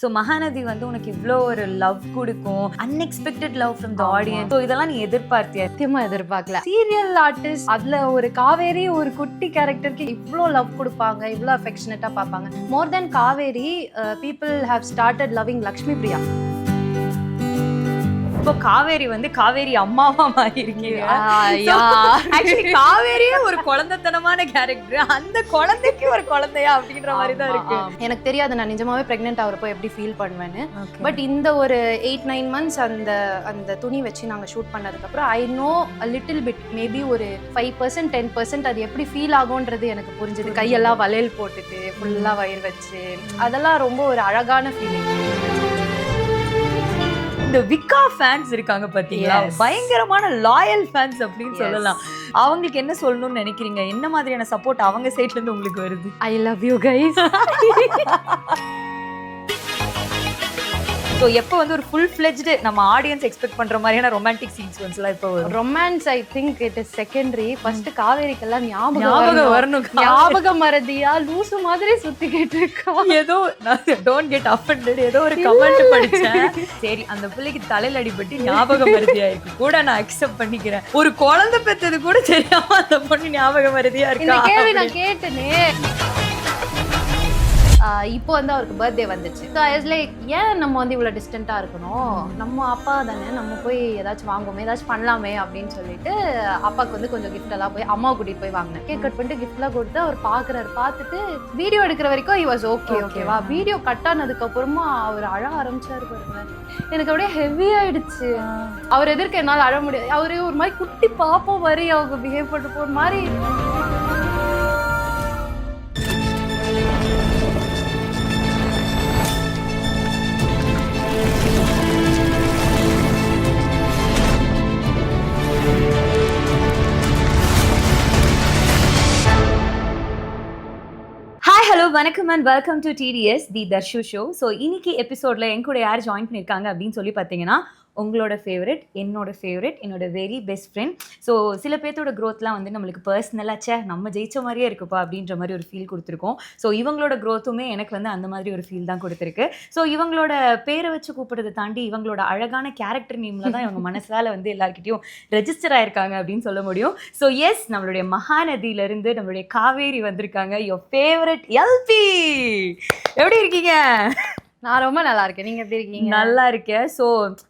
So Mahanadi வந்து உனக்கு இவ்வளோ ஒரு லவ் கொடுக்கும், unexpected love from the audience. So இதெல்லாம் நீ எதிர்பார்த்தியா? சத்தியமா எதிர்பார்க்கல. சீரியல் ஆர்டிஸ்ட் அதுல ஒரு காவேரி ஒரு குட்டி கேரக்டருக்கு இவ்வளோ லவ் கொடுப்பாங்க, இவ்வளோ அஃபெக்ஷனேட்டா பார்ப்பாங்க. More then Kaveri, people have started loving Lakshmi Priya. இப்போ காவேரி வந்து காவேரி அம்மாவா மாறி இருக்கீங்க. ஆக்சுவலி காவேரியே ஒரு குழந்தைத்தனமான கேரக்டர், அந்த குழந்தைக்கு ஒரு குழந்தையா அப்படின்ற மாதிரி தான் இருக்கு. எனக்கு தெரியாது நான் நிஜமாவே பிரெக்னென்ட் ஆகிறப்போ எப்படி ஃபீல் பண்ணுவேன்னு. பட் இந்த ஒரு 8-9 months அந்த துணி வச்சு நாங்கள் ஷூட் பண்ணதுக்கப்புறம் I know a little bit, maybe ஒரு 5% 10% அது எப்படி ஃபீல் ஆகும்ன்றது எனக்கு புரிஞ்சுது. கையெல்லாம் வளையல் போட்டுட்டு ஃபுல்லாக வயிறு வச்சு, அதெல்லாம் ரொம்ப ஒரு அழகான ஃபீலிங். இந்த விக்கா ஃபேன்ஸ் இருக்காங்க பாத்தீங்களா, பயங்கரமான லாயல் ஃபேன்ஸ் அப்படின்னு சொல்லலாம். அவங்களுக்கு என்ன சொல்லணும்னு நினைக்கிறீங்க? என்ன மாதிரியான சப்போர்ட் அவங்க சைட்ல இருந்து உங்களுக்கு வருது? I love you guys. So எப்போ வந்து ஒரு ஃபுல் ஃப்ளெஜ்டு நம்ம ஆடியன்ஸ் எக்ஸ்பெக்ட் பண்ற மாதிரியான ரொமான்டிக் சீக்வென்ஸ்லாம் இப்போ வரும்? Romance I think it is secondary. First காவேரிக்கெல்லாம் ஞாபகம் வரணும். ஞாபகம் மறதியா லூசு மாதிரி சுத்திக்கிட்டு இருக்கா. ஏதோ டோன்ட் கெட் அஃபெண்டட், ஏதோ ஒரு கமெண்ட் படிச்சேன். சரி, அந்த பிள்ளைக்கு தலையில் அடிபட்டு ஞாபகம் மறதியா இருக்கு கூட நான் அக்செப்ட் பண்ணிக்கிறேன். ஒரு குழந்தை பெற்றது கூட தெரியாம அந்த பொண்ணு ஞாபகம் மறதியா இருக்கு. இந்த கேள்வி நான் கேட்டேனே. இப்போ வந்து அவருக்கு பர்த்டே வந்துச்சு. ஸோ ஐ வாஸ் லைக், ஏன் நம்ம வந்து இவ்வளோ டிஸ்டன்ட்டாக இருக்கணும், நம்ம அப்பா தானே, நம்ம போய் ஏதாச்சும் வாங்குவோமே, ஏதாச்சும் பண்ணலாமே அப்படின்னு சொல்லிட்டு அப்பாவுக்கு வந்து கொஞ்சம் கிஃப்ட் எல்லாம் போய் அம்மாவை கூட்டிகிட்டு போய் வாங்கினேன். கேக் கட் பண்ணிட்டு கிஃப்ட்லாம் கொடுத்து அவர் பார்க்குறாரு. பார்த்துட்டு வீடியோ எடுக்கிற வரைக்கும் he was ஓகேவா. வீடியோ கட் ஆனதுக்கப்புறமா அவர் அழ ஆரம்பிச்சாரு பாருங்க. எனக்கு அப்படியே ஹெவி ஆயிடுச்சு. அவர் எதிர்க்க என்னால் அழ முடியாது. அவரு ஒரு மாதிரி குட்டி பாப்பா மாதிரி அவங்க பிஹேவ் பண்ணிட்டு போகிற மாதிரி. ஹலோ, வணக்கம் and welcome to TDS the Dharshu show. So இன்னைக்கு எபிசோட்ல என் கூட யார் ஜாயின் பண்ணியிருக்காங்க அப்படின்னு சொல்லி பார்த்தீங்கன்னா, உங்களோட ஃபேவரட், என்னோட ஃபேவரட், என்னோட வெரி பெஸ்ட் ஃப்ரெண்ட். ஸோ சில பேர்த்தோட க்ரோத்லாம் வந்து நம்மளுக்கு பர்சனலாக நம்ம ஜெயிச்ச மாதிரியே இருக்குப்பா அப்படின்ற மாதிரி ஒரு ஃபீல் கொடுத்துருக்கோம். ஸோ இவங்களோட க்ரோத்துமே எனக்கு வந்து அந்த மாதிரி ஒரு ஃபீல் தான் கொடுத்துருக்கு. ஸோ இவங்களோட பேரை வச்சு கூப்பிடுறதை தாண்டி இவங்களோட அழகான கேரக்டர் நேமில் தான் இவங்க மனசால் வந்து எல்லாருக்கிட்டையும் ரெஜிஸ்டர் ஆயிருக்காங்க அப்படின்னு சொல்ல முடியும். ஸோ எஸ், நம்மளுடைய மகாநதியிலேருந்து நம்மளுடைய காவேரி வந்திருக்காங்க. Your favourite LP. எப்படி இருக்கீங்க? நான் ரொம்ப நல்லா இருக்கேன். நீங்க எப்படி இருக்கீங்க? நல்லா இருக்கேன். ஸோ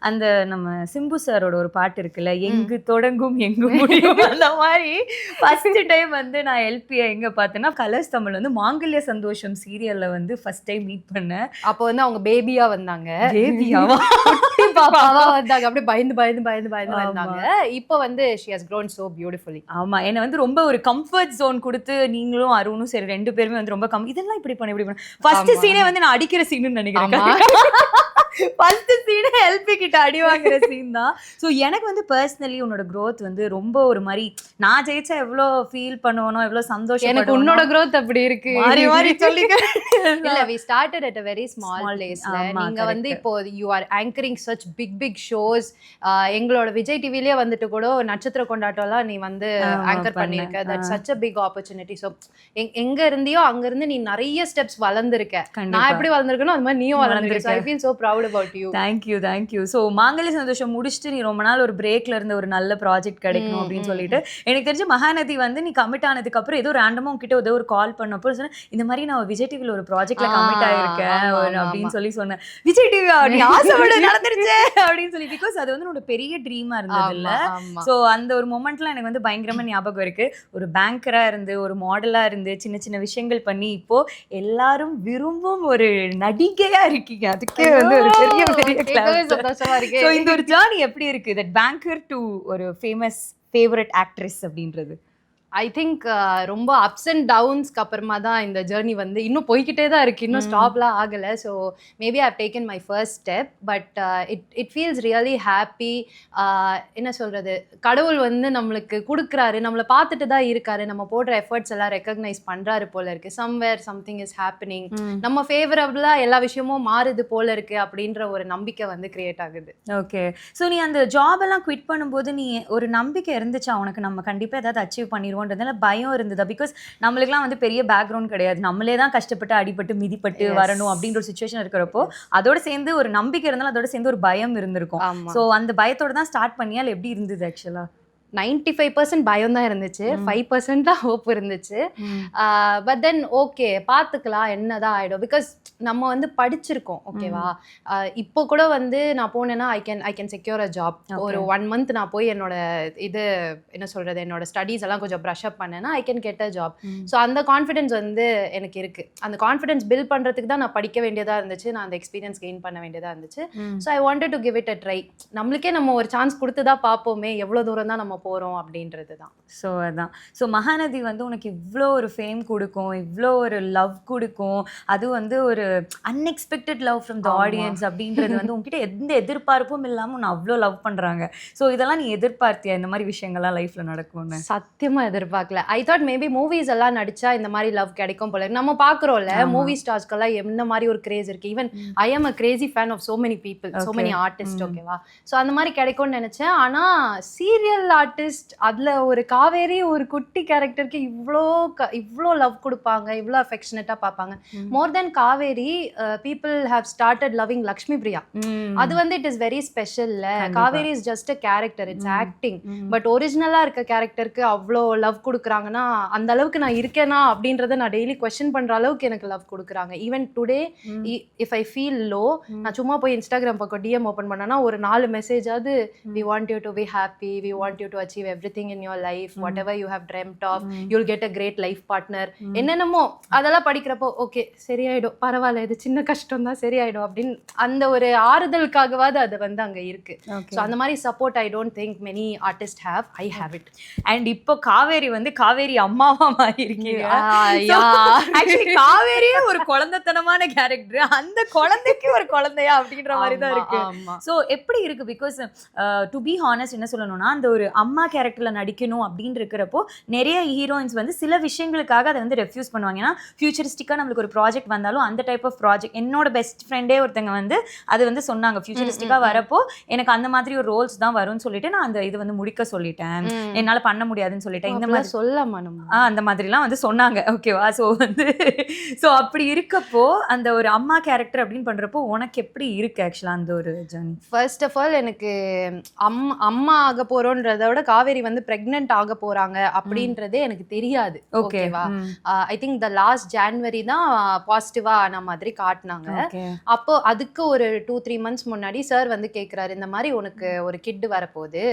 அந்த நம்ம சிம்பு சாரோட ஒரு பாட்டு இருக்குல்ல, எங்கு தொடங்கும் எங்கு முடியும், அந்த மாதிரி ஃபர்ஸ்ட் டைம் வந்து நான் எல்பியை எங்க பார்த்தேன்னா கலர்ஸ் தமிழ் வந்து மாங்கல்ய சந்தோஷம் சீரியல்ல வந்து ஃபர்ஸ்ட் டைம் மீட் பண்ணேன். அப்போ வந்து அவங்க பேபியா வந்தாங்க. பேபியாவா? குட்டி பாப்பாவா வந்தாங்க. அப்படியே பயந்து வந்தாங்க. இப்போ வந்து she has grown so beautifully. ஆமா, என்ன வந்து ரொம்ப ஒரு கம்ஃபர்ட் ஜோன் கொடுத்து, நீங்களும் அருணும் சரி ரெண்டு பேருமே வந்து ரொம்ப இதெல்லாம் இப்படி பண்ண ஃபர்ஸ்ட் சீனே வந்து நான் அடிக்கிற சீன்னு நினைக்கிறேன். ஃபர்ஸ்ட் சீன் எல்பி கிட்ட அடி வாங்குற சீன் தான். ஸோ எனக்கு வந்து பர்சனலி உன்னோட க்ரோத் வந்து ரொம்ப ஒரு மாதிரி, நான் ஜெயிச்சா எவ்வளோ ஃபீல் பண்ணுவனோ, எவ்வளோ சந்தோஷம். எனக்கு உன்னோட க்ரோத் அப்படி இருக்கு. மாறி சொல்லிக்க இல்ல, we started at a very small place. நீங்க வந்து இப்போ you are anchoring such big shows. எங்களோட விஜய் டிவிலயே வந்துட்டு கூட நட்சத்திர கொண்டாட்டம்லாம் நீ வந்து ஆங்கர் பண்ணிருக்க. that's such a big opportunity. so எங்க இருந்தியோ அங்க இருந்து நீ நிறைய ஸ்டெப்ஸ் வளர்ந்திருக்க. நான் எப்படி வளர்ந்திருக்கனோ அது மாதிரி நீயும் வளர்ந்திருக்க. I feel so proud about you. Thank you. So மாங்கல்ய சந்தோஷம் முடிச்சுட்டு நீ ரொம்ப நாள் ஒரு பிரேக்ல இருந்த ஒரு நல்ல ப்ராஜெக்ட் கிடைக்கணும் அப்படின்னு சொல்லிட்டு, எனக்கு தெரிஞ்ச மகாநதி வந்து நீ கமிட் ஆனதுக்கு அப்புறம் ஏதோ ரேண்டமா உங்ககிட்ட ஏதோ ஒரு கால் பண்ணப்போ சொன்னேன், இந்த மாதிரி நான் விஜய் டிவில ஒரு ப்ராஜெக்ட்ல கமிட் ஆயிருக்கேன் அப்படின்னு சொன்னேன். விஜய் டிவி நீ ஆசைப்பட நடந்துருச்சு அப்படின்னு சொல்லி, பிகாஸ் அது வந்து என்னோட பெரிய ட்ரீமா இருந்தது இல்ல. ஸோ அந்த ஒரு மொமெண்ட்லாம் எனக்கு வந்து பயங்கரமா ஞாபகம் இருக்கு. ஒரு பேங்கரா இருந்து, ஒரு மாடலா இருந்து, சின்ன விஷயங்கள் பண்ணி இப்போ எல்லாரும் விரும்பும் ஒரு நடிகையா இருக்கீங்க. அதுக்கே வந்து ஒரு பெரிய சந்தோஷமா இருக்கு. சோ இந்த ஒரு ஜர்னி எப்படி இருக்கு, தட் பேங்கர் டு ஒரு ஃபேமஸ் ஃபேவரட் ஆக்ட்ரஸ் அப்படின்றது? ஐ திங்க் ரொம்ப அப்ஸ் அண்ட் டவுன்ஸ்க்கு அப்புறமா தான் இந்த ஜேர்னி வந்து இன்னும் போய்கிட்டே தான் இருக்கு. இன்னும் ஸ்டாப்லாம் ஆகலை. So maybe I have taken my first step. But it feels really happy. என்ன சொல்றது, கடவுள் வந்து நம்மளுக்கு கொடுக்குறாரு, நம்மளை பார்த்துட்டு தான் இருக்காரு, நம்ம போடுற எஃபர்ட்ஸ் எல்லாம் ரெக்கக்னைஸ் பண்றாரு போல இருக்கு. சம்வேர் சம்திங் இஸ் ஹேப்பனிங், நம்ம ஃபேவரபிளா எல்லா விஷயமும் மாறுது போல இருக்கு அப்படின்ற ஒரு நம்பிக்கை வந்து கிரியேட் ஆகுது. ஓகே. ஸோ நீ அந்த ஜாப் எல்லாம் குவிட் பண்ணும்போது நீ ஒரு நம்பிக்கை இருந்துச்சா உனக்கு, நம்ம கண்டிப்பா ஏதாவது அச்சீவ் பண்ணிடுவோம் பண்ணிடுவோன்றதுனால பயம் இருந்ததா? பிகாஸ் நம்மளுக்குலாம் வந்து பெரிய பேக்ரவுண்ட் கிடையாது, நம்மளே தான் கஷ்டப்பட்டு அடிபட்டு மிதிப்பட்டு வரணும் அப்படின்ற ஒரு சுச்சுவேஷன் இருக்கிறப்போ அதோட சேர்ந்து ஒரு நம்பிக்கை இருந்தாலும் அதோட சேர்ந்து ஒரு பயம் இருந்திருக்கும். ஸோ அந்த பயத்தோட தான் ஸ்டார்ட் பண்ணியா இல்லை எப்படி இருந்தது ஆக்சுவலா? 95% பயம் தான் இருந்துச்சு, 5% தான் ஹோப் இருந்துச்சு. பட் தென் ஓகே பார்த்துக்கலாம் என்னதான் ஆகிடும். பிகாஸ் நம்ம வந்து படிச்சிருக்கோம் ஓகேவா. இப்போ கூட வந்து நான் போனேன்னா I can secure a job. ஒரு 1 month நான் போய் என்னோட இது என்ன சொல்கிறது என்னோட ஸ்டடீஸ் எல்லாம் கொஞ்சம் ப்ரஷ் அப் பண்ணேன்னா I can get a job. So அந்த கான்ஃபிடென்ஸ் வந்து எனக்கு இருக்குது. அந்த கான்ஃபிடென்ஸ் பில்ட் பண்ணுறதுக்கு தான் நான் படிக்க வேண்டியதாக இருந்துச்சு, நான் அந்த எக்ஸ்பீரியன்ஸ் கெயின் பண்ண வேண்டியதாக இருந்துச்சு. So I wanted to give it a try. நம்மளுக்கே நம்ம ஒரு சான்ஸ் கொடுத்து தான் பார்ப்போமே எவ்வளோ தூரம் தான் நம்ம போகிறோம் அப்படின்றது தான். ஸோ அதான். ஸோ மகாநதி வந்து உனக்கு இவ்வளோ ஒரு ஃபேம் கொடுக்கும், இவ்வளோ ஒரு லவ் கொடுக்கும், அது வந்து ஒரு unexpected love from the audience அப்படின்றது வந்து உங்ககிட்ட எந்த எதிர்பார்ப்பும் இல்லாமல் உன்னை அவ்வளோ லவ் பண்ணுறாங்க. ஸோ இதெல்லாம் நீ எதிர்பார்த்தியா இந்த மாதிரி விஷயங்கள்லாம் லைஃப்பில் நடக்கும்னு? சத்தியமாக எதிர்பார்க்கல. ஐ தாட் மேபி மூவிஸ் எல்லாம் நடிச்சா இந்த மாதிரி லவ் கிடைக்கும் போல. நம்ம பார்க்குறோம்ல மூவி ஸ்டார்ஸ்க்கெல்லாம் என்ன மாதிரி ஒரு கிரேஸ் இருக்குது. Even I am a crazy fan of so many people, so many artist ஓகேவா. ஸோ அந்த மாதிரி கிடைக்கும்னு நினச்சேன். ஆனால் சீரியல் ஆர்டிஸ்ட் அதில் ஒரு காவேரி ஒரு குட்டி கேரக்டருக்கு இவ்வளோ லவ் கொடுப்பாங்க, இவ்வளோ அஃபெக்ஷனேட்டாக பார்ப்பாங்க. More then Kaveri people have started loving Lakshmi Priya. அது வந்து இட் இஸ் வெரி ஸ்பெஷல்ல. Kaveri is just a character, it's acting. But ஒரிஜினலாக இருக்க கேரக்டருக்கு அவ்வளோ லவ் கொடுக்குறாங்கன்னா அந்த அளவுக்கு நான் இருக்கேனா அப்படின்றத நான் டெய்லி கொஸ்டின் பண்ணுற அளவுக்கு எனக்கு லவ் கொடுக்குறாங்க. Even today if I feel low, நான் சும்மா போய் இன்ஸ்டாகிராம் பக்கம் டிஎம் ஓப்பன் பண்ணேன்னா ஒரு 4 மெசேஜாவது we want you to be happy, we want you to achieve everything in your life, whatever you have dreamt of, you'll get a great life partner. என்னென்னமோ அதெல்லாம் படிக்கிறப்போ ஓகே சரியாயிடும், பரவாயில்ல இது சின்ன கஷ்டம் தான் சரியாயிடும் அப்படின்னு அந்த ஒரு ஆறுதலுக்காகவாது அது வந்து அங்கே இருக்கு. ஸோ அந்த மாதிரி support I don't think many artist have. I have it. And இப்போ காவேரி வந்து காவேரி அம்மாவா மாறி இருக்கீங்க. ஆக்சுவலி காவேரியே ஒரு குழந்தைத்தனமான கேரக்டர், அந்த குழந்தைக்கு ஒரு குழந்தையா அப்படின்ற மாதிரி தான் இருக்கு. ஸோ எப்படி இருக்கு? பிகாஸ் டு பி ஹானஸ்ட் என்ன சொல்லணும்னா அந்த ஒரு அம்மா கேரக்டர்ல நடிக்கணும் அப்படின்னு இருக்கிறப்போ நிறைய ஹீரோயின்ஸ் வந்து சில விஷயங்களுக்காக அதை வந்து ரெஃப்யூஸ் பண்ணுவாங்க. ஏன்னா ஃபியூச்சரிஸ்டிக்காக நம்மளுக்கு ஒரு ப்ராஜெக்ட் வந்தாலும் அந்த டைப் ஆஃப் ப்ராஜெக்ட், என்னோட பெஸ்ட் ஃப்ரெண்டே ஒருத்தங்க வந்து அது வந்து சொன்னாங்க, ஃபியூச்சரிஸ்டிக்காக வரப்போ எனக்கு அந்த மாதிரி ஒரு ரோல்ஸ் தான் வரும்னு சொல்லிட்டு நான் அந்த இது வந்து முடிக்க சொல்லிட்டேன், என்னால் பண்ண முடியாதுன்னு சொல்லிட்டேன். இந்த மாதிரி சொல்லலாமா? அந்த மாதிரிலாம் வந்து சொன்னாங்க ஓகேவா. ஸோ வந்து ஸோ அப்படி இருக்கப்போ அந்த ஒரு அம்மா கேரக்டர் அப்படின்னு பண்ணுறப்போ உனக்கு எப்படி இருக்கு ஆக்சுவலாக அந்த ஒரு ஜர்னி? ஃபர்ஸ்ட் ஆஃப் ஆல் எனக்கு அம்மா ஆக போகிறோன்றத விட காவேரி வந்து பிரெக்னென்ட் ஆக போறாங்க அப்படின்றதே எனக்கு தெரியாது ஓகேவா. I think the last January தான் பாசிட்டிவா ஆன மாதிரி காட்டினாங்க. அப்போ அதுக்கு ஒரு 2-3 months முன்னாடி சார் வந்து கேட்குறாரு, இந்த மாதிரி உனக்கு ஒரு கிட் வரப்போகுது,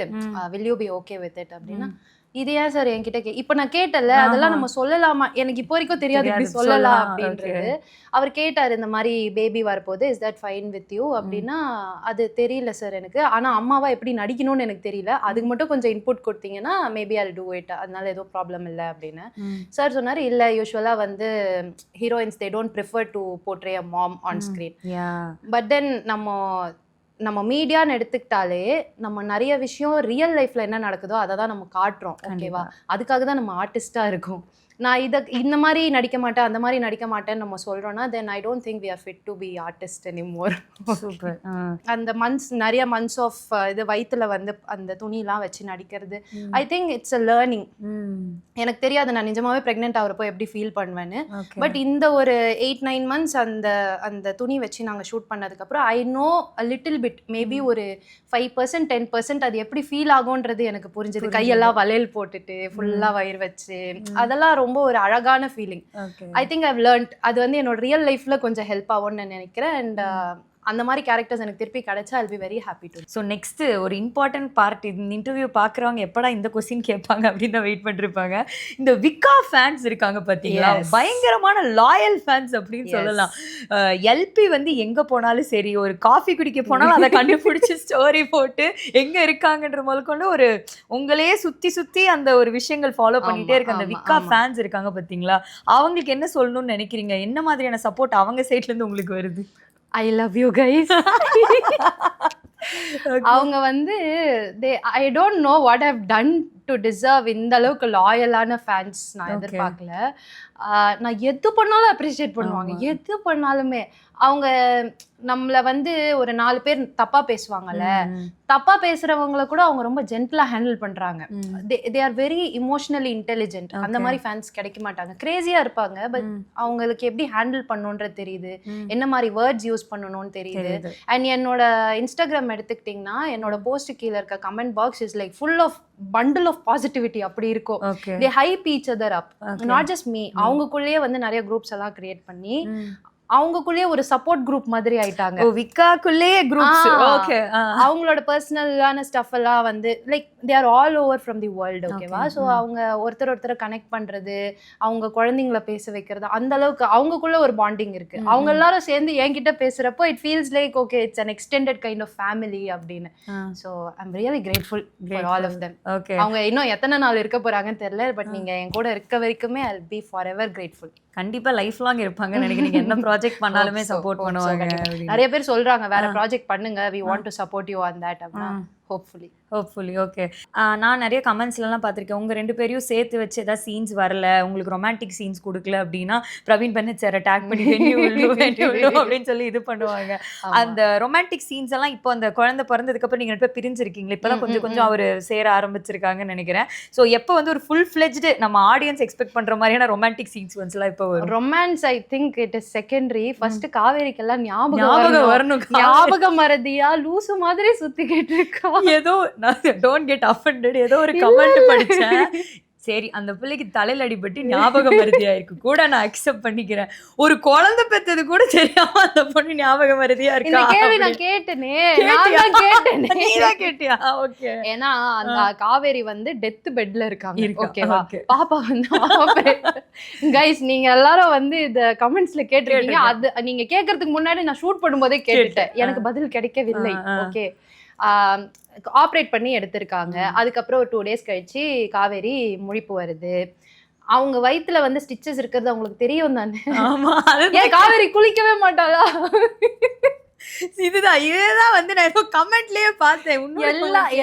will you be okay with it அப்படின்னா, இது ஏன் சார் என்கிட்ட இப்போ நான் கேட்டல அதெல்லாம் நம்ம சொல்லலாமா, எனக்கு இப்போ வரைக்கும் தெரியாது இப்படி சொல்லலாம் அப்படின்றது. அவர் கேட்டார் இந்த மாதிரி பேபி வரப்போகுது, is that fine with you அப்படின்னா, அது தெரியல சார் எனக்கு, ஆனால் அம்மாவா எப்படி நடிக்கணும்னு எனக்கு தெரியல, அதுக்கு மட்டும் கொஞ்சம் இன்புட் கொடுத்தீங்கன்னா மேபி ஐ டூ இட், அதனால எதுவும் ப்ராப்ளம் இல்லை அப்படின்னு சார் சொன்னார். இல்லை யூஸ்வலாக வந்து heroines they don't prefer to portray a mom on screen. But then நம்ம மீடியான்னு எடுத்துக்கிட்டாலே நம்ம நிறைய விஷயம் ரியல் லைஃப்ல என்ன நடக்குதோ அதை தான் நம்ம காட்டுறோம் ஓகேவா. அதுக்காக தான் நம்ம ஆர்டிஸ்டா இருக்கோம். நான் இந்த மாதிரி நடிக்க மாட்டேன் அந்த மாதிரி நடிக்க மாட்டேன்னு நம்ம சொல்கிறோன்னா then I don't think we are fit to be artist anymore. Super. அந்த நிறைய மந்த்ஸ் ஆஃப் இது வயிற்றுல வந்து அந்த துணிலாம் வச்சு நடிக்கிறது, I think it's a learning. எனக்கு தெரியாது நான் நிஜமாவே ப்ரெக்னென்ட் ஆகிறப்போ எப்படி ஃபீல் பண்ணுவேன்னு. பட் இந்த ஒரு 8-9 months அந்த துணி வச்சு நாங்கள் ஷூட் பண்ணதுக்கப்புறம் I know a little bit, maybe ஒரு 5% 10% அது எப்படி ஃபீல் ஆகும்ன்றது எனக்கு புரிஞ்சது. கையெல்லாம் வளையல் போட்டுட்டு ஃபுல்லாக வயிறு வச்சு அதெல்லாம் ரொம்ப ஒரு அழகான feeling. I think I've learnt. அது வந்து என்னோட ரியல் லைஃப்ல கொஞ்சம் ஹெல்ப் ஆகும்னு நினைக்கிறேன். அண்ட் அந்த மாதிரி கேரக்டர்ஸ் எனக்கு திருப்பி கிடைச்சா I'll be very happy to. So next ஒரு இம்பார்ட்டன்ட் பார்ட், இந்த இன்டர்வியூ பார்க்குறவங்க எப்படா இந்த கொஸ்டின் கேட்பாங்க அப்படின்னு வெயிட் பண்ணிருப்பாங்க. இந்த விக்கா ஃபேன்ஸ் இருக்காங்க பார்த்தீங்களா, பயங்கரமான லாயல் ஃபேன்ஸ் அப்படின்னு சொல்லலாம். எல்பி வந்து எங்கே போனாலும் சரி, ஒரு காஃபி குடிக்க போனாலும் அதை கண்டுபிடிச்சி ஸ்டோரி போட்டு எங்கே இருக்காங்கன்ற முதற்கொண்டு ஒரு உங்களையே சுற்றி அந்த ஒரு விஷயங்கள் ஃபாலோ பண்ணிகிட்டே இருக்க அந்த விக்கா ஃபேன்ஸ் இருக்காங்க பார்த்தீங்களா, அவங்களுக்கு என்ன சொல்லணும்னு நினைக்கிறீங்க? என்ன மாதிரியான சப்போர்ட் அவங்க சைட்லேருந்து உங்களுக்கு வருது? I love you guys. அவங்க வந்து I don't know what I've done to deserve இந்த அளவுக்கு லாயலான ஃபேன்ஸ் நான் எதிர்பார்க்கல. நான் எது பண்ணாலும் அப்ரிஷியேட் பண்ணுவாங்க, எது பண்ணாலுமே. அவங்க நம்மள வந்து ஒரு 4 பேர் தப்பா பேசுவாங்கல்ல, தப்பா பேசுறவங்கள கூட அவங்க ரொம்ப ஜென்டிலா ஹேண்டில் பண்றாங்க. They are very emotionally intelligent. அந்த மாதிரி ஃபேன்ஸ் கிடைக்க மாட்டாங்க. கிரேசியா இருப்பாங்க, பட் அவங்களுக்கு எப்படி ஹேண்டில் பண்ணணும்ன்றது தெரியுது, என்ன மாதிரி வேர்ட்ஸ் யூஸ் பண்ணணும்னு தெரியுது. அண்ட் என்னோட இன்ஸ்டாகிராம் எடுத்துக்கிட்டிங்கன்னா என்னோட போஸ்ட் கீழே இருக்க comment box is like full of bundle of positivity. அப்படி இருக்கும். they hype each other up, not just me. அவங்களுக்குள்ளேயே வந்து நிறைய குரூப்ஸ் எல்லாம் கிரியேட் பண்ணி அவங்களுக்குள்ளேயே ஒரு சப்போர்ட் குரூப் மாதிரி ஆயிட்டாங்க. விக்காக்குள்ளேயே குரூப்ஸ். ஓகே. அவங்களோட பர்சனலான ஸ்டஃப் எல்லாம் வந்து like they are all over from the world. ஓகேவா? ஸோ அவங்க ஒருத்தரை கனெக்ட் பண்றது, அவங்க குழந்தைங்கள பேச வைக்கிறது, அந்த அளவுக்கு அவங்களுக்குள்ள ஒரு பாண்டிங் இருக்கு. அவங்க எல்லாரும் சேர்ந்து என்கிட்ட பேசுறப்போ it feels like okay it's an extended kind of family அப்படின்னு. So I am really grateful for all of them. அவங்க இன்னும் எத்தனை நாள் இருக்க போறாங்கன்னு தெரியல, பட் நீங்க என் கூட இருக்க வரைக்குமே I will be for ever grateful. கண்டிப்பா லைஃப் லாங் இருப்பாங்க நினைக்கிறேன். நீங்க என்ன ப்ராஜெக்ட் பண்ணாலுமே சப்போர்ட் பண்ணுவாங்க. நிறைய பேர் சொல்றாங்க வேற ப்ராஜெக்ட் பண்ணுங்க, we want to support you on that அப்படினா ஹோப்ஃபுல்லி. ஓகே. நான் நிறைய கமெண்ட்ஸ்லாம் பார்த்துருக்கேன், உங்கள் 2 பேரையும் சேர்த்து வச்சு ஏதாவது சீன்ஸ் வரல, உங்களுக்கு ரொமான்டிக் சீன்ஸ் கொடுக்கல அப்படின்னா பிரவீன் பென்னட் சார் டேக் பண்ணி அப்படின்னு சொல்லி இது பண்ணுவாங்க. அந்த ரொமான்டிக் சீன்ஸ் எல்லாம் இப்போ அந்த குழந்தை பிறந்ததுக்கப்புறம் நீங்கள் 2 பேர் பிரிஞ்சிருக்கீங்களா, இப்போதான் கொஞ்சம் அவர் சேர ஆரம்பிச்சிருக்காங்கன்னு நினைக்கிறேன். ஸோ எப்போ வந்து ஒரு ஃபுல் ஃப்ளெஜ்டு நம்ம ஆடியன்ஸ் எக்ஸ்பெக்ட் பண்ணுற மாதிரியான ரொமான்டிக் சீன்ஸ்லாம் இப்போ வரும்? Romance I think it is secondary. First காவேரிக்கெல்லாம் ஞாபகம் வரணும். ஞாபகம் மறதியா லூசு மாதிரி சுத்திக்கிட்டு இருக்கா. ஏதோ டோன்ட் கெட் அஃபெண்டட், ஏதோ ஒரு கமெண்ட் படிச்சேன். சரி, அந்த பிள்ளைக்கு தலையில அடிபட்டு ஞாபகம் மருதியா இருக்கு கூட நான் அக்செப்ட் பண்ணிக்கிறேன். ஒரு குழந்தை பெத்தது கூட தெரியாம அந்த பொண்ணு ஞாபகம் மருதியா இருக்கா? கேள்வி நான் கேட்டேனே. நீதான் கேட்டியா? ஓகே. ஏன்னா அந்த காவேரி வந்து டெத் பெட்ல இருக்காங்க. ஓகேவா? பாப்பா வந்து கைஸ் நீங்க எல்லாரும் வந்து இந்த கமெண்ட்ஸ்ல கேட்டிருக்கீங்க. அது நீங்க கேட்கறதுக்கு முன்னாடி நான் ஷூட் பண்ணும்போதே கேட்டுட்டேன். எனக்கு பதில் கிடைக்கவில்லை. ஓகே. ஆப்ரேட் பண்ணி எடுத்திருக்காங்க. அதுக்கப்புறம் ஒரு 2 days கழிச்சு காவேரி முழிப்பு வருது. அவங்க வயித்துல வந்து ஸ்டிச்சஸ் இருக்கிறது அவங்களுக்கு தெரியும் தானே. ஏன் காவேரி குளிக்கவே மாட்டாளா? இதுதான் வந்து நான் ஏதோ கமெண்ட்லயே பார்த்தேன்.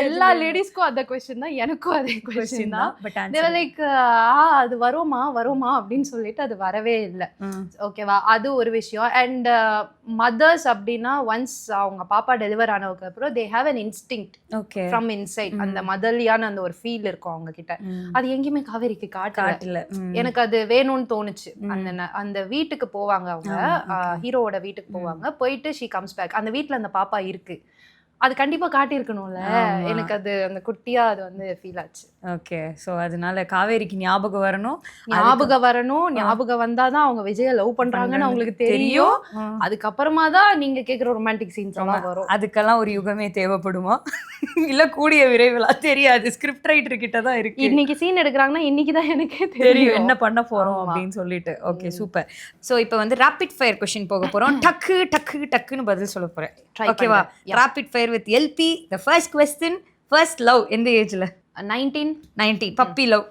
எல்லா லேடிஸ்க்கும் அந்த क्वेश्चन தான், எனக்கும் அதே क्वेश्चन தான். பட் லைக் அது வருமா அப்படின்னு சொல்லிட்டு அது வரவே இல்லை. ஓகேவா? அது ஒரு விஷயம். அண்ட் மதர்ஸ் அப்படின்னா ஒன்ஸ் அவங்க பாப்பா டெலிவர் ஆனதுக்கு அப்புறம் they have an instinct from inside. அந்த மதர்லியான அந்த ஒரு ஃபீல் இருக்கும் அவங்க கிட்ட. அது எங்கேயுமே காவேரிக்கு காட்டல. எனக்கு அது வேணும்னு தோணுச்சு. அந்த வீட்டுக்கு போவாங்க, அவங்க ஹீரோவோட வீட்டுக்கு போவாங்க. போயிட்டு she comes back. அந்த வீட்ல அந்த பாப்பா இருக்கு, அது கண்டிப்பா காட்டியிருக்கணும்ல. எனக்கு அது அந்த குட்டியா அது வந்து ஃபீல் ஆச்சு. ஓகே. ஸோ அதனால காவேரிக்கு ஞாபகம் வரணும். ஞாபகம் வந்தாதான் அவங்க விஜய லவ் பண்றாங்கன்னு அவங்களுக்கு தெரியும். அதுக்கப்புறமா தான் நீங்க கேட்குற ரொமான்டிக் சீன்ஸ் எல்லாம் வரும். அதுக்கெல்லாம் ஒரு யுகமே தேவைப்படுமா இல்ல கூடிய விரைவில் தெரியாது. ஸ்கிரிப்ட் ரைட்டர் கிட்ட தான் இருக்கு. இன்னைக்கு சீன் எடுக்கிறாங்கன்னா இன்னைக்கு தான் எனக்கு தெரியும் என்ன பண்ண போறோம் அப்படின்னு சொல்லிட்டு. Okay, super. ஸோ இப்போ வந்து ரேபிட் ஃபயர் கொஸ்டின் போக போறோம். டக்குன்னு பதில் சொல்ல போறேன். ஓகேவா? Rapid fire with LP. The first question, first love எந்த ஏஜ்ல? 19 பப்பி லவ்,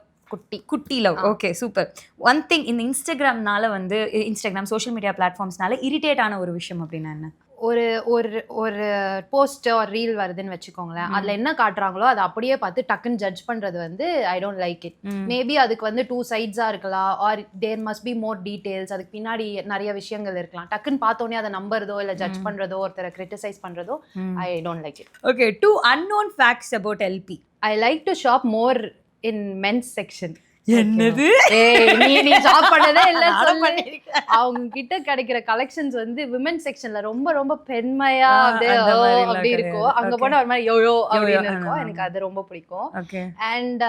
குட்டி love. Okay, super. One thing இந்த இன்ஸ்டாகிராம்னால வந்து இன்ஸ்டாகிராம் சோஷியல் மீடியா பிளாட்ஃபார்ம்ஸ்னால இரிட்டேட் ஆன ஒரு விஷயம் அப்படின்னா என்ன? ஒரு போஸ்ட் ஒரு ரீல் வருதுன்னு வச்சுக்கோங்களேன், அதுல என்ன காட்டுறாங்களோ அதை அப்படியே பார்த்து டக்குன்னு ஜட்ஜ் பண்றது வந்து I don't like it. Maybe அதுக்கு வந்து 2 sides இருக்கலாம், or there must be more details. அதுக்கு பின்னாடி நிறைய விஷயங்கள் இருக்கலாம். டக்குன்னு பார்த்தோன்னே அதை நம்புறதோ இல்ல ஜட்ஜ் பண்றதோ ஒருத்தரை கிரிட்டிசைஸ் பண்றதோ ஐ don't like it. Okay, 2 unknown facts about LP. I like to shop more in men's section. என்னது? நீ ஷாப் பண்ணதே இல்ல. அவங்க கிட்ட கிடைக்கிற கலெக்ஷன்ஸ் வந்து விமென் செக்ஷன்ல ரொம்ப ரொம்ப பெண்மையா அப்படி இருக்கும். அங்க போனா ஒரு மாதிரி யோயோ அப்படின்னு இருக்கும். எனக்கு அது ரொம்ப பிடிக்கும். அண்ட்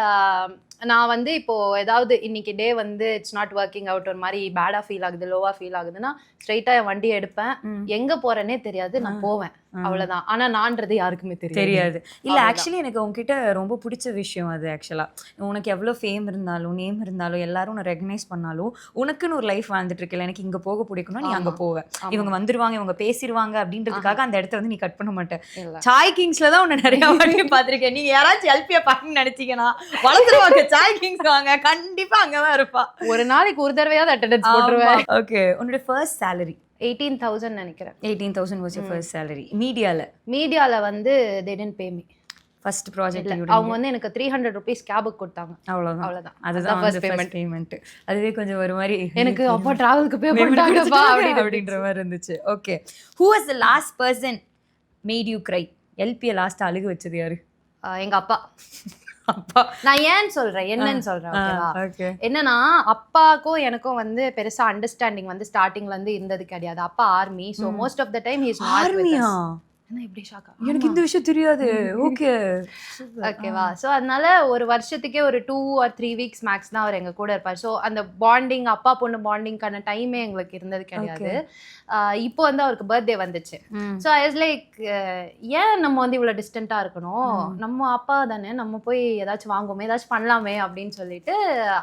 நான் வந்து இப்போ ஏதாவது இன்னைக்கு டே வந்து இட்ஸ் நாட் ஒர்க்கிங் அவுட், ஒரு மாதிரி பேடா ஃபீல் ஆகுது, லோவா ஃபீல் ஆகுதுன்னா ஸ்ட்ரைட்டா என் வண்டியை எடுப்பேன். எங்க போறேன்னே தெரியாது, நான் போவேன், அவ்வளவுதான். ஆனா நான்றது யாருக்குமே தெரியாது. இல்ல ஆக்சுவலி எனக்கு உங்ககிட்ட ரொம்ப பிடிச்ச விஷயம் அது. ஆக்சுவலா உனக்கு எவ்வளவு ஃபேம் இருந்தாலும் நேம் இருந்தாலும் எல்லாரும் உன்னை ரெகனைஸ் பண்ணாலும் உனக்குன்னு ஒரு லைஃப் வாழ்ந்துட்டு இருக்கல. எனக்கு இங்க போக பிடிக்கணும், நீ அங்க போவ. இவங்க வந்துருவாங்க, இவங்க பேசிடுவாங்க அப்படின்றதுக்காக அந்த இடத்த வந்து நீ கட் பண்ண மாட்டேன். சாய் கிங்ஸ்ல தான் உன்னை நிறைய வாட்டி பாத்திருக்கேன். நீங்க யாராச்சும் எல்பியை பார்க்கணும்னு நினைச்சீங்கன்னா வளர்த்துருவாங்க, சாய் கிங்ஸ் வாங்க, கண்டிப்பா அங்கதான் இருப்பா. ஒரு நாளைக்கு ஒரு தடவையாவது அட்டெண்டன்ஸ் போட்டுருவேன். ஓகே, உன்னோட ஃபர்ஸ்ட் salary 18,000 நினைக்கிறேன். 18,000 was your first salary. மீடியால வந்து they didn't pay me. First project அவங்க வந்து எனக்கு 300 rupees கேபுக்கு கொடுத்தாங்க. அவ்வளவுதான். அதுதான் ஃபர்ஸ்ட் பேமெண்ட். அதுவே கொஞ்சம் ஒரு மாதிரி எனக்கு அப்பா டிராவலுக்கு பே பண்ணிட்டாங்கப்பா அப்படின்ற மாதிரி இருந்துச்சு. Okay, who was the last person made you cry? எல்பியை லாஸ்ட் அழுக வச்சது யாரு? எங்க அப்பா. அப்பா. நான் ஏன்னு சொல்றேன், என்னன்னு சொல்றேன். ஓகே, என்னன்னா அப்பாக்கும் எனக்கும் வந்து பெருசா அண்டர்ஸ்டாண்டிங் வந்து ஸ்டார்டிங்ல இருந்து இருந்தது கிடையாது. அப்பா army, so most of the time he is not with us. என்ன இப்படி ஷாக்கா? எனக்கு இந்த விஷயம் தெரியாது. ஓகே, ஓகேவா. ஸோ அதனால ஒரு வருஷத்துக்கே ஒரு 2 or 3 weeks மேக்ஸ் தான் அவர் எங்க கூட இருப்பார். ஸோ அந்த பாண்டிங், அப்பா பொண்ணு பாண்டிங்கான டைமே எங்களுக்கு இருந்தது கிடையாது. இப்போ வந்து அவருக்கு பர்த்டே வந்துச்சு. ஸோ ஐ வாஸ் லைக், ஏன் நம்ம வந்து இவ்வளோ டிஸ்டன்ட்டாக இருக்கணும், நம்ம அப்பா தானே, நம்ம போய் ஏதாச்சும் வாங்குவோமே, ஏதாச்சும் பண்ணலாமே அப்படின்னு சொல்லிட்டு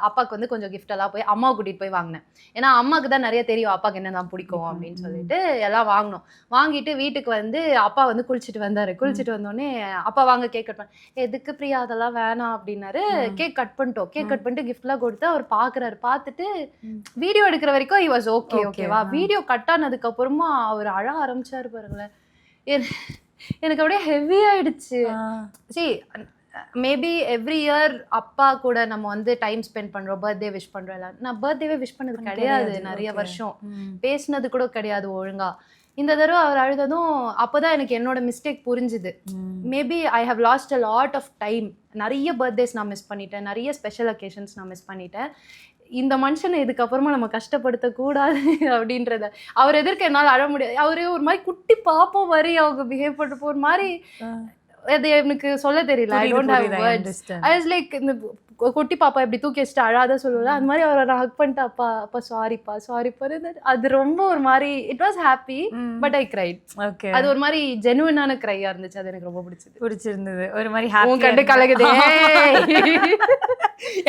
அப்பாவுக்கு வந்து கொஞ்சம் gift எல்லாம் போய் அம்மாவை கூட்டிகிட்டு போய் வாங்கினேன். ஏன்னா அம்மாவுக்கு தான் நிறைய தெரியும் அப்பாவுக்கு என்ன தான் பிடிக்கும் அப்படின்னு சொல்லிட்டு எல்லாம் வாங்கினோம். வாங்கிட்டு வீட்டுக்கு வந்து அப்பா வந்து குளிச்சுட்டு வந்தாரு. குளிச்சுட்டு வந்தோடனே அப்பா வாங்க கேக் கட் பண்ண, எதுக்கு பிரியா அதெல்லாம் வேணாம் அப்படின்னாரு. கேக் கட் பண்ணிட்டோம். கேக் கட் பண்ணிட்டு கிஃப்ட்லாம் கொடுத்து அவர் பாக்குறாரு. பார்த்துட்டு வீடியோ எடுக்கிற வரைக்கும் he was okay. ஓகேவா. வீடியோ கட் ஆனதுக்கு அப்புறமா அவர் அழ ஆரம்பிச்சாரு பாருங்களேன். எனக்கு அப்படியே ஹெவி ஆயிடுச்சு. சரி, மேபி எவ்ரி இயர் அப்பா கூட நம்ம வந்து டைம் ஸ்பெண்ட் பண்றோம், பர்த்டே விஷ் பண்றோம். நான் பர்த்டேவே விஷ் பண்ணது கிடையாது நிறைய வருஷம், பேசினது கூட கிடையாது ஒழுங்கா. இந்த தடவை அவர் அழுததும் அப்போதான் எனக்கு என்னோட மிஸ்டேக் புரிஞ்சுது. Maybe I have lost a lot of time. நிறைய பர்த்டேஸ் நான் மிஸ் பண்ணிட்டேன், நிறைய ஸ்பெஷல் அக்கேஷன்ஸ் நான் மிஸ் பண்ணிட்டேன். இந்த மனுஷனை இதுக்கப்புறமா நம்ம கஷ்டப்படுத்தக்கூடாது அப்படின்றத அவர் எதிர்க்க என்னால் அழ முடியாது. அவரு ஒரு மாதிரி குட்டி பாப்போம் மாதிரி அவங்க பிஹேவ் பண்ணுறப்போ ஒரு மாதிரி, அது எனக்கு சொல்ல தெரியல. I don't have words. I was like, இந்த குட்டி பாப்பா இப்படி தூக்கி வச்சுட்டு அழாத சொல்லுவல, அந்த மாதிரி அவரை நான் ஹக் பண்ணிட்டு அப்பா அப்பா சாரிப்பா. அது ரொம்ப ஒரு மாதிரி, it was happy but I cried. Okay, அது ஒரு மாதிரி ஜெனுவினான கிரையா இருந்துச்சு. அது எனக்கு ரொம்ப பிடிச்சிருந்தது. ஒரு மாதிரி ஹாப்பி கண்டு கலகுதே.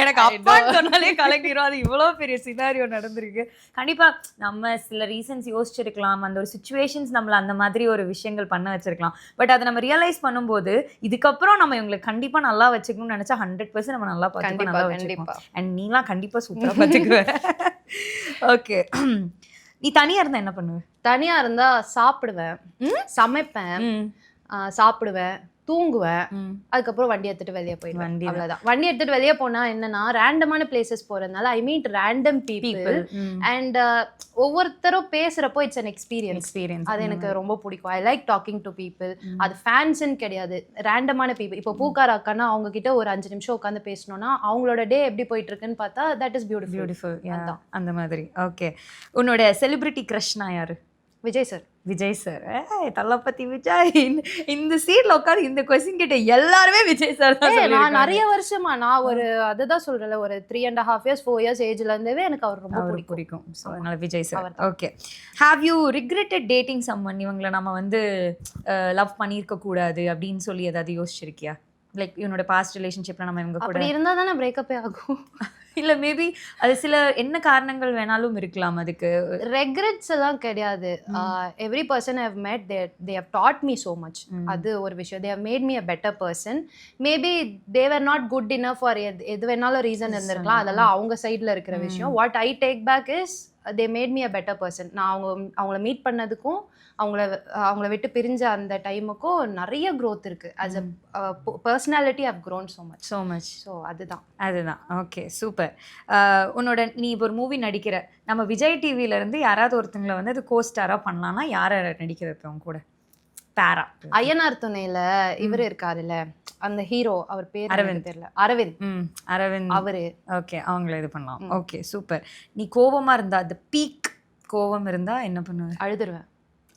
எனக்கு அப்பா சொன்னாலே கலக்கிரும். அது இவ்வளவு பெரிய சினாரியோ நடந்திருக்கு. கண்டிப்பா நம்ம சில ரீசன்ஸ் யோசிச்சிருக்கலாம், அந்த ஒரு சிச்சுவேஷன்ஸ் நம்மள அந்த மாதிரி ஒரு விஷயங்கள் பண்ண வச்சிருக்கலாம். பட் அதை நம்ம ரியலைஸ் பண்ணும்போது இதுக்கப்புறம் நம்ம இவங்களை கண்டிப்பா நல்லா வச்சுக்கணும்னு நினைச்சா 100% நம்ம நல்லா பார்த்துப்போம். அண்ட் நீலாம் கண்டிப்பா சூப்பரா பார்த்துக்குவ. ஓகே, நீ தனியா இருந்தா என்ன பண்ணுவ? தனியா இருந்தா சாப்பிடுவேன், சமைப்பேன், சாப்பிடுவேன், தூங்குவேன். அதுக்கப்புறம் வண்டி எடுத்துட்டு வெளியே போயிடுவேன். அவ்வளவுதான். வண்டி எடுத்துட்டு வெளியே போனா என்னன்னா ரேண்டமான பிளேசஸ் போறதுனால I meet random people and ஒவ்வொருத்தரும் பேசுறப்போ இட்ஸ் அன் எக்ஸ்பீரியன்ஸ். அது எனக்கு ரொம்ப பிடிக்கும். I like talking to people. அது ஃபேன்ஸ்ன்னு கிடையாது, ரேண்டமான பீப்புள். இப்போ பூக்கார் அக்கானா அவங்க கிட்ட ஒரு 5 நிமிஷம் உட்காந்து பேசணும்னா அவங்களோட டே எப்படி போயிட்டு இருக்குன்னு பார்த்தா தட் இஸ் பியூட்டிஃபுல். அந்த மாதிரி. ஓகே, உன்னோட செலிபிரிட்டி கிரஷ்னா யாரு? விஜய் சார். தளபதி விஜய். இந்த சீட்ல உட்காந்து இந்த கொஸ்டின் கேட்ட எல்லாருமே விஜய் சார் தான். நான் நிறைய வருஷமா நான் ஒரு அதுதான் சொல்றேன், ஒரு 3.5 years 4 years ஏஜ்ல இருந்தே எனக்கு அவர் ரொம்ப பிடிக்கும். ஸோ அதனால Vijay sir. Okay, have you regretted dating someone? இவங்களை நம்ம வந்து லவ் பண்ணியிருக்க கூடாது அப்படின்னு சொல்லி ஏதாவது யோசிச்சிருக்கியா? லைக் இவனோட பாஸ்ட் ரிலேஷன்ஷிப்ல நம்ம இவங்க கூட அப்படி இருந்தா தானே பிரேக்கப்பே ஆகும். இல்ல மேபி அது சில என்ன காரணங்கள் வேணாலும் இருக்கலாம். அதுக்கு ரெக்ரெட்ஸ் எல்லாம் கிடையாது. Every person I've met they have taught me so much. அது ஒரு விஷயம். they have made me a better person. maybe they were not good enough for எது வேணாலும் ரீசன் இருந்திருக்கலாம். அதெல்லாம் அவங்க சைட்ல இருக்கிற விஷயம். what I take back is they made me a better person. நான் அவங்கள மீட் பண்ணதுக்கும் அவங்கள விட்டு பிரிஞ்ச அந்த டைமுக்கும் நிறைய growth இருக்கு. as a personality I've grown so much. so அதுதான். Okay, super. உன்னோட நீ இப்போ ஒரு மூவி நடிக்கிற, நம்ம விஜய் டிவில இருந்து யாராவது ஒருத்தங்களை வந்து அது கோஸ்டாரா பண்ணலாம்னா யாரை நடிக்க வைப்போம் கூட? பேரா ஐயனார் துணையில இவர் இருக்காருல்ல அந்த ஹீரோ, அவர் பேர் அரவிந்த் தெரியல. அரவிந்த் அவரு. ஓகே, அவங்கள இது பண்ணலாம். Okay, super. நீ கோவமா இருந்தா, அந்த பீக் கோவம் இருந்தா என்ன பண்ணுவ? அழுதுருவேன்.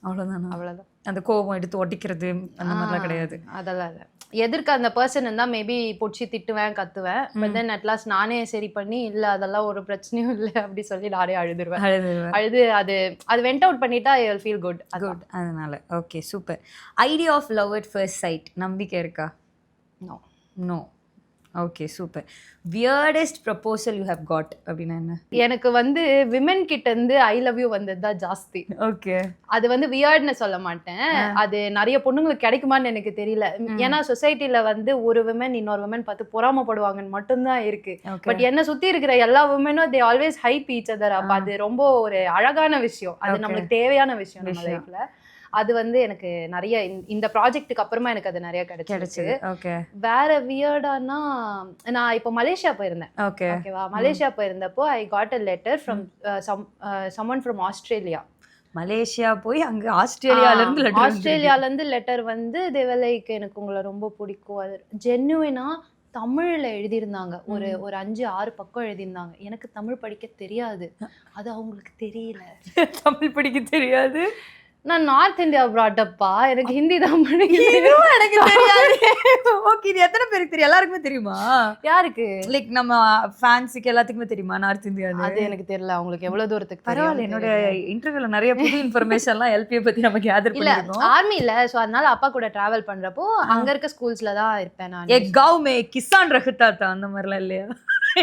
அவ்வளவுதான். அந்த கோவம் எடுத்து ஒட்டிக்கிறது அந்த மாதிரிலாம் கிடையாது. அதெல்லாம் இல்லை. எதிர்க்க அந்த பர்சன் இருந்தா மேபி பொடிச்சு திட்டுவேன், கத்துவேன். பட் தென் அட்லாஸ்ட் நானே சரி பண்ணி இல்ல அதெல்லாம் ஒரு பிரச்சனையும் இல்லை அப்படி சொல்லி நானே அழுது அது வெண்ட் அவுட் பண்ணிட்டா ஐ வில் ஃபீல் குட். அதனால okay, super. Idea of love at first sight நம்பிக்கை இருக்கா? No. Okay, super. Weirdest proposal you have got அப்படின்னா என்ன? எனக்கு வந்து விமென் கிட்ட இருந்து ஐ லவ் யூ வந்தது தான் ஜாஸ்தி. ஓகே, அது வந்து வியர்ட்னு சொல்ல மாட்டேன். அது நிறைய பொண்ணுங்களுக்கு கிடைக்குமான்னு எனக்கு தெரியல. ஏன்னா சொசைட்டில வந்து ஒரு விமன் இன்னொரு விமன் பார்த்து பொறாமப்படுவாங்கன்னு மட்டும்தான் இருக்கு. பட் என்ன சுத்தி இருக்கிற எல்லா விமனும் they always hype each other. அப்ப அது ரொம்ப ஒரு அழகான விஷயம். அது நம்மளுக்கு தேவையான விஷயம் நம்ம லைஃப்ல. அது வந்து எனக்கு நிறைய இந்த ப்ராஜெக்ட்டுக்கு அப்புறமா எனக்கு அது நிறைய கிடைச்சிருச்சு. கிடைச்சது. ஓகே வேற வியர்டானா நான் இப்போ மலேசியா போயிருந்தேன். ஓகே ஓகேவா, மலேசியா போயிருந்தப்போ I got a letter from someone from Australia. Malaysia போய் அங்க ஆஸ்திரேலியால இருந்து லெட்டர் ஆஸ்திரேலியால இருந்து லெட்டர் வந்து தேவலைக்கு எனக்கு உங்களை ரொம்ப பிடிக்கும், அது ஜென்யூனா தமிழ்ல எழுதியிருந்தாங்க. ஒரு 5-6 பக்கம் எழுதியிருந்தாங்க. எனக்கு தமிழ் படிக்க தெரியாது, அது அவங்களுக்கு தெரியல. தமிழ் படிக்க தெரியாது. நான் நார்த் இந்தியா ப்ராட்டப்பா, எனக்கு ஹிந்தி தான் படிக்க இதுவும் எனக்கு தெரியாது. ஓகே, இது எத்தனை பேருக்கு தெரியும்? எல்லாருக்குமே தெரியுமா? யாருக்கு? லைக் நம்ம ஃபேன்ஸுக்கு எல்லாத்துக்குமே தெரியுமா நார்த் இந்தியா? அது எனக்கு தெரியல. அவங்களுக்கு எவ்வளவு தூரத்துக்கு பரவாயில்ல. என்னோட இன்டர்வியூல நிறைய புது இன்ஃபர்மேஷன்லாம் எல்பியை பத்தி நம்ம கேதர் இல்ல, பண்ணிருக்கோம். ஆர்மி இல்ல, சோ அதனால அப்பா கூட டிராவல் பண்றப்போ அங்க இருக்க ஸ்கூல்ஸ்ல தான் இருப்பேன் நான். ஏ காவ் மே கிசான் ரஹ்தாத்தா அந்த மாதிரிலாம் இல்லையா?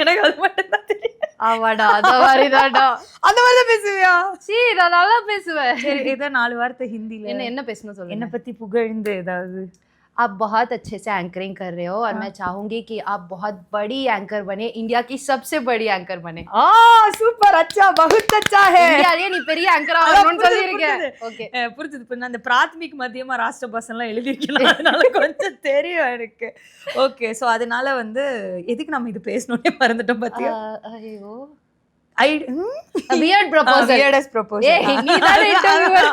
எனக்கு அது மட்டும் தான் தெரியும். ஆவாடா, அத மாதிரிதாடா. அந்த மாதிரி தான் பேசுவியா? சீ, நான் நல்லா பேசுவேன். சரி, ஏதோ 4 வார்த்தை ஹிந்தில என்ன பேசணும் சொல்லுங்க. என்ன பத்தி புகழ்ந்து ஏதாவது. आप बहुत अच्छे से एंकरिंग कर रहे हो और मैं चाहूंगी कि आप बहुत बड़ी एंकर बने, इंडिया की सबसे बड़ी एंकर बने. சூப்பர், அச்சா बहुत अच्छा है. இந்தியாலயே நீ பெரிய ஆங்கரா வரணும்னு சொல்லிருக்கேன். ஓகே, புரிஞ்சது. இப்ப நான் அந்த பிராத்மிக் மத்தியமா ராஷ்டிர பாஷன்லாம் எழுதிருக்கேன், அதனால கொஞ்சம் தெரியும் எனக்கு. ஓகே, சோ அதனால வந்து எதுக்கு நம்ம இது பேசணும்னே மறந்துட்டோம் பாத்தியா? ஐயோ, weird proposal. weirdest proposal. ஏய், நீ தானே இன்டர்வியூவர்.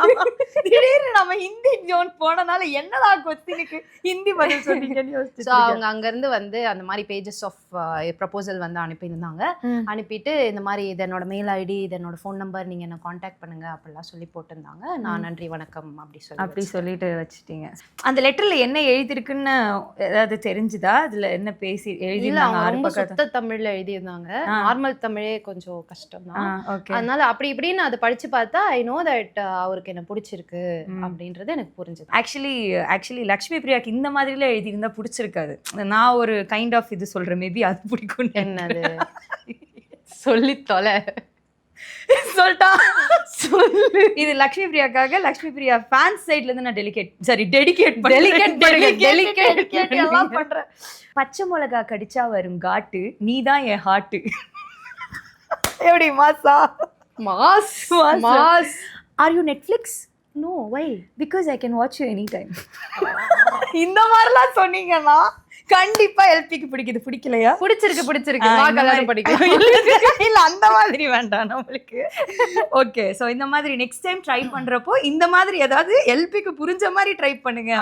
திடீர்னு நம்ம ஹிந்தி ஜோன் போனனால என்னடா கொஸ்டினுக்கு ஹிந்தி பதில் சொன்னீங்கன்னு யோசிச்சு. சோ அவங்க அங்க இருந்து வந்து அந்த மாதிரி பேஜஸ் ஆஃப் ப்ரொபோசல் வந்து அனுப்பியிருந்தாங்க. அனுப்பிட்டு இந்த மாதிரி இது என்னோட மெயில் ஐடி, இது என்னோட ஃபோன் நம்பர், நீங்க என்ன காண்டாக்ட் பண்ணுங்க அப்படிலாம் சொல்லி போட்டிருந்தாங்க. நான் நன்றி வணக்கம் அப்படி சொல்லிட்டு வச்சுட்டீங்க. அந்த லெட்டர்ல என்ன எழுதிருக்குன்னு ஏதாவது தெரிஞ்சுதா? அதுல என்ன பேசி எழுதிருந்தாங்க? ரொம்ப சுத்த தமிழ்ல எழுதியிருந்தாங்க. நார்மல் தமிழே கொஞ்சம் கஷ்டம் தான். அதனால அப்படி இப்படின்னு அதை படிச்சு பார்த்தா ஐ நோ தட் அவருக்கு என்ன பிடிச்சிருக்கு அப்படின்றது எனக்கு புரிஞ்சது. ஆக்சுவலி லக்ஷ்மி பிரியாக்கு இந்த மாதிரிலாம் எழுதியிருந்தா பிடிச்சிருக்காது. நான் ஒரு கைண்ட் ஆஃப் இது சொல்றேன், மேபி அது பிடிக்கும். என்னது சொல்லி தொலை. சொல்லிட்டா சொல்லு. இது லக்ஷ்மி பிரியாக்காக லக்ஷ்மி பிரியா ஃபேன்ஸ் சைடுல இருந்து நான் டெடிகேட் எல்லாம் பண்றேன். பச்சை மிளகா கடிச்சா வரும் காட்டு, நீதான் என் ஹார்ட். எப்படி mass? Are you Netflix? No, why? Because I can watch you anytime. இந்த மாதிரிலாம் சொன்னீங்கன்னா கண்டிப்பா எல்பிக்கு பிடிக்குது. பிடிக்கலையா? பிடிச்சிருக்கு. நான் கல்யாணம் படிக்கிறேன். இல்ல அந்த மாதிரி வேண்டாம் நம்மளுக்கு. ஓகே, சோ இந்த மாதிரி நெக்ஸ்ட் டைம் ட்ரை பண்றப்போ இந்த மாதிரி ஏதாவது எல்பிக்கு புரிஞ்ச மாதிரி ட்ரை பண்ணுங்க.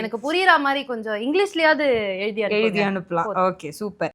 எனக்கு புரியுற மாதிரி கொஞ்சம் இங்கிலீஷ்லயாவது எழுதி அனுப்பலாம். Okay, super.